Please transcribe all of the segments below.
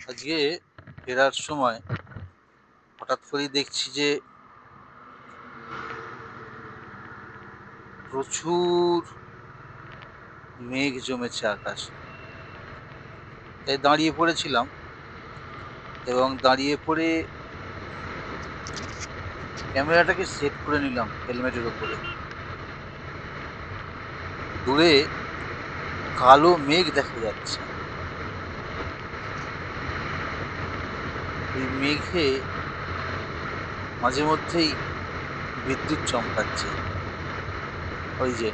আজকে ফেরার সময় হঠাৎ করেই দেখছি যে প্রচুর মেঘ জমেছে আকাশে। তাই দাঁড়িয়ে পড়েছিলাম এবং দাঁড়িয়ে পড়ে ক্যামেরাটাকে সেট করে নিলাম হেলমেটের উপরে। দূরে কালো মেঘ দেখা যাচ্ছে। ওই মেঘে মাঝে মধ্যেই বিদ্যুৎ চমকাচ্ছে, ওই যে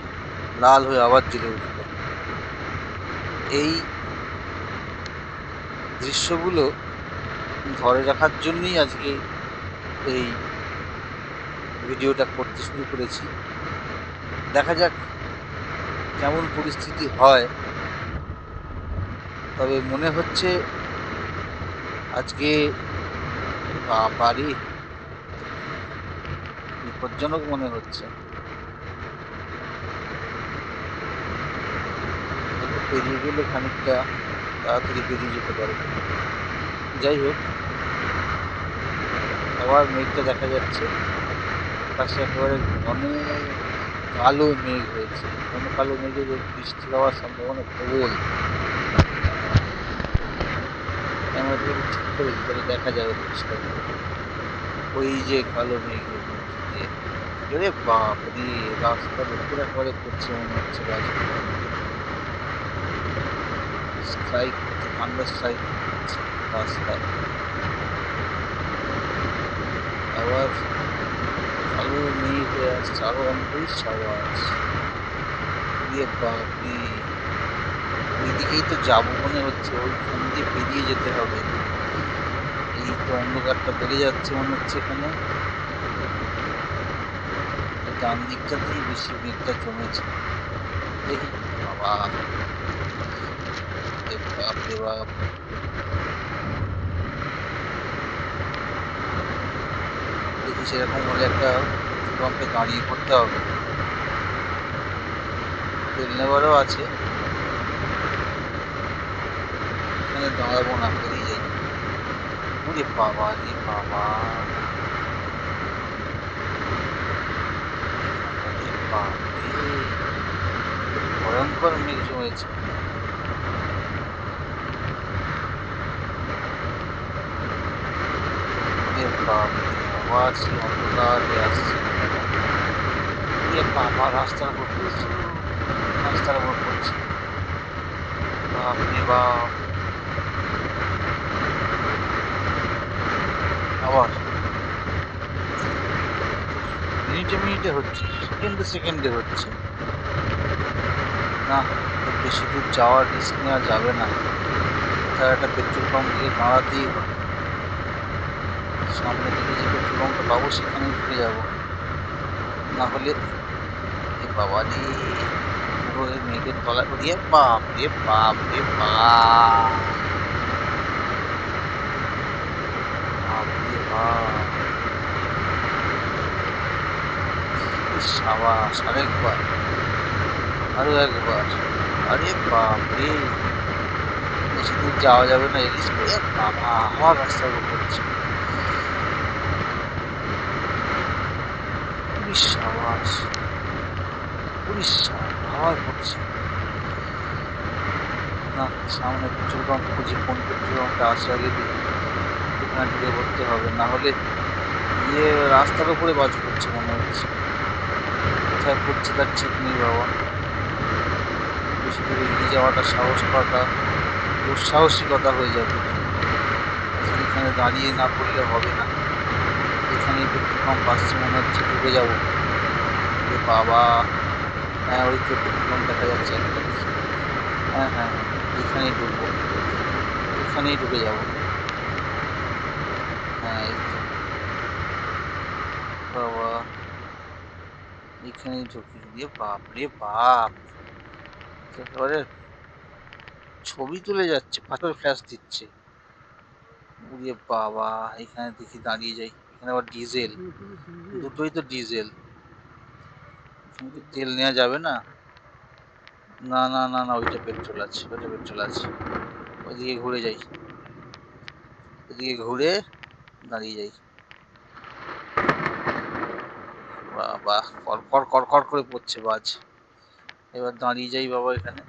লাল হয়ে আবার জ্বলে উঠলো। এই দৃশ্যগুলো ধরে রাখার জন্যই আজকে এই ভিডিওটা করতে শুরু করেছি। দেখা যাক কেমন পরিস্থিতি হয়। তবে মনে হচ্ছে আজকে বাড়ি বিপজ্জনক মনে হচ্ছে। এটা পেরিয়ে গেলে খানিকটা তাড়াতাড়ি বেরিয়ে যেতে পারবে। যাই হোক, আবার মেঘটা দেখা যাচ্ছে। আকাশে একেবারে ঘন কালো মেঘ হয়েছে। ঘন কালো মেঘে বৃষ্টি হওয়ার সম্ভাবনা প্রবল। ক্যামেরাটা যদি ঠিক করে তাহলে দেখা যাবে পরিষ্কার করে। ওই যে কালো মেঘের মধ্যে দিয়ে, ওরে বাপরে, রাস্তার উপরে একেবারে পড়ছে মনে হচ্ছে গাছগুলো। স্ট্রাইক হচ্ছে, থান্ডার স্ট্রাইক হচ্ছে রাস্তায়। আবার কালো মেঘ হয়ে আসছে, আরো অনেক আওয়াজ। ইয়ে বাপরে, ওইদিকেই তো যাবো মনে হচ্ছে, ওইখান দিয়ে পেরিয়ে যেতে হবে। এই তো অন্ধকারটা বেড়ে যাচ্ছে মনে হচ্ছে এখানে। ডান দিকটাতেই বেশি মেঘটা জমেছে। দেখি, বাবা, এ বাপ রে বাপ। দেখি সেরকম হলে একটা পেট্রোল পাম্পে দাঁড়িয়ে পড়তে হবে। তেল নেওয়ারও আছে, এখানে দাঁড়াবো না, বেরিয়ে যাই। ওরে বাবা রে বাবা, এখানটাতে বাপরে, ভয়ঙ্কর মেঘ জমেছে। ওরে বাপরে, আবার সেই অন্ধকার হয়ে আসছে। ওরে বাবা, রাস্তার উপর পড়ছে, রাস্তার উপর পড়ছে। বাপরে বাপ, আবার মিনিটে মিনিটে হচ্ছে, সেকেন্ডে সেকেন্ডে হচ্ছে। না, খুব বেশি দূর যাওয়ার রিস্ক নেওয়া যাবে না। কোথাও একটা পেট্রোল পাম্প গিয়ে দাঁড়াতেই হবে। সামনে দিকে যে পেট্রোল পাম্পটা পাবো সেখানেই ঢুকে যাবো, না হলে এ বাবা রে, পুরো এই মেঘের তলায় উড়িয়ে, বাপ রে বাপ রে বাপ, বাপ রে বাপ। সাবাস, আরেকবার, আরো একবার। আরে বাপ রে, বেশি দূর যাওয়া যাবে না, রিস্ক। এ বাবা, আবার রাস্তার উপর পড়ছে। পুলিশ, সাবাস, পুলিশ, আবার পড়ছে। না, সামনে পেট্রোল পাম্প খুঁজি, কোন পেট্রোল পাম্পটা আসে আগে দেখি, ওখানে ঢুকে পড়তে হবে, না হলে ইয়ে রাস্তার উপরে বাজ পড়ছে মনে হচ্ছে। কোথায় পড়ছে তার ঠিক নেই বাবা। বেশি দূরে এগিয়ে যাওয়াটা, সাহস করাটা দুঃসাহসিকতা হয়ে যাবে। আজকে এখানে দাঁড়িয়ে না পড়লে হবে না। এখানেই পেট্রোল পাম্প আসছে মনে হচ্ছে, ঢুকে যাবো। এ বাবা, হ্যাঁ ওই তো পেট্রোল পাম্প দেখা যাচ্ছে একটা, দেখি। হ্যাঁ হ্যাঁ হ্যাঁ, এখানেই ঢুকবো, এখানেই ঢুকে যাবো। হ্যাঁ এই তো, বাবা, এখানেই ঢুকি। দিয়ে বাপ রে বাপ, একেবারে ছবি তুলে যাচ্ছে, ফাটল ফ্ল্যাশ দিচ্ছে। উরে বাবা, এখানে দেখি দাঁড়িয়ে যাই। এখানে আবার ডিজেল, দুটোই তো ডিজেল। এখানে কি তেল নেওয়া যাবে না? না না না না, ওইটা পেট্রোল আছে, ওইটা পেট্রোল আছে। ওইদিকে ঘুরে যাই। এদিকে ঘুরে দাঁড়িয়ে যাই। বাহ বাহ, কড়কড় কড়কড় করে পড়ছে বাজ। এবার দাঁড়িয়ে যাই বাবা এখানে।